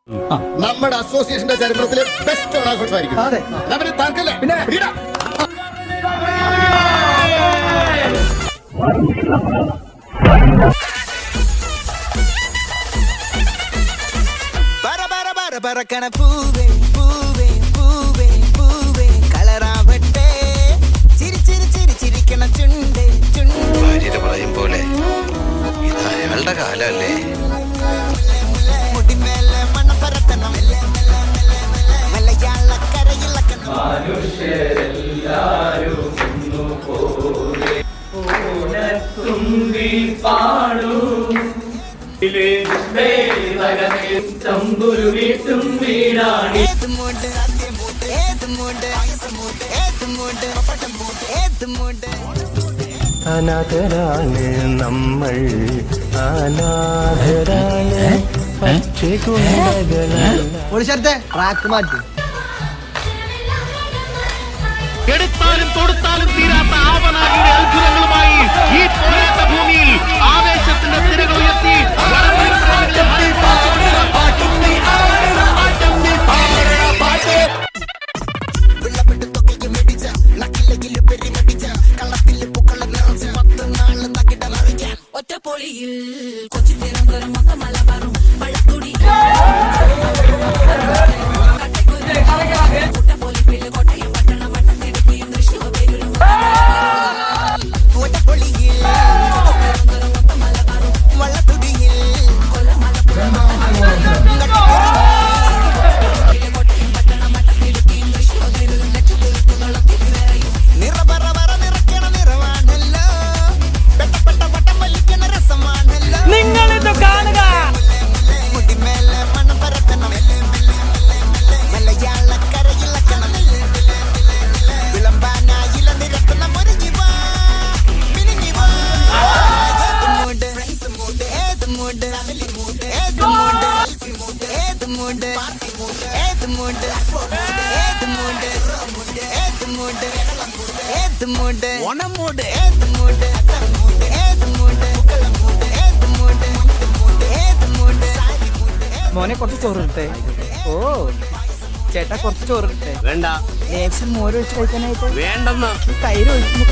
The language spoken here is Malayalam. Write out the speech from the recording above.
നമ്മുടെ അസോസിയേഷന്റെ ചരിത്രത്തിലെ ബെസ്റ്റ് ഓണാഘോഷമായിരിക്കും. പിന്നെ പറക്കണ പൂവേ പൂവേ പൂവേ പൂവേ കളറാവട്ടെ ചിരി ചിരി ചിരി ചിരിക്കണ ചുണ്ട് ചുണ്ട് പറയും പോലെ ഇതായാളുടെ കാലല്ലേ. മുടിമേലെ മണ്ണ പരത്തണം മലയാളക്കരയിലക്കണം അനാഥരാണ് നമ്മൾ അനാഥരായ എടുത്താലും തൊടുത്താലും തീരാത്ത ആവനാഴിയുടെ അത്ഭുതങ്ങളുമായി ഈ പോരാട്ട ഭൂമിയിൽ ആവേശത്തിന്റെ തിരകൾ ഉയർത്തി ഒറ്റപ്പൊളിയിൽ കൊച്ചി തിരുവനന്തപുരം മൊത്തം മലബാറും വള്ളത്തുടി കുട്ടപ്പൊലിപ്പില് കോട്ടയം പട്ടണം വട്ടത്തിടുക്കിയും തൃശ്ശൂർ പേരും ഒറ്റപ്പൊളിയിൽ തിരുവനന്തപുരം മൊത്തം മലബാറും വള്ളത്തുടിയിൽ കൊല്ലം മലപ്പുറം കോട്ടയം പട്ടണം വട്ടത്തിടുക്കിയും തൃശ്ശൂർ പേരും ലക്ഷത്തിരുത്തുകളത്തിവേറെയും നിറപറ നിറയ്ക്കണ നിറവാണല്ലോ പെട്ടപ്പെട്ട പട്ടം വലിക്കണ രസമാണല്ലോ നിങ്ങളിത് കാണുക. മുടിമേലെ മണ്ണ് പരത്തണം മലയാളക്കരയിലക്കണം വിളമ്പാനായില നിരത്തണം ഒരുങ്ങി വാ മിനിങ്ങി വാ ഏത് മൂഡ് ഏത് മൂഡ് ഏത് മൂഡ് ഏത് മൂഡ് ഏത് മൂഡ് ഏത് മൂഡ് ഏത് മൂഡ് ഏത് മൂഡ് ഓണം മൂഡ് ഏത് മൂഡ് ഏത് മൂഡ് ഏത് മൂഡ് ഏത് മൂഡ് മോനെ കുറച്ച് ചോറ് ഇട്ടേ. ഓ ചേട്ടാ കുറച്ച് ചോറ് ഇട്ടേ. വേണ്ട ലേശം മോര് ഒഴിച്ച് കഴിക്കാനായിട്ട് വേണ്ടെന്ന് തൈര് ഒഴിച്ചു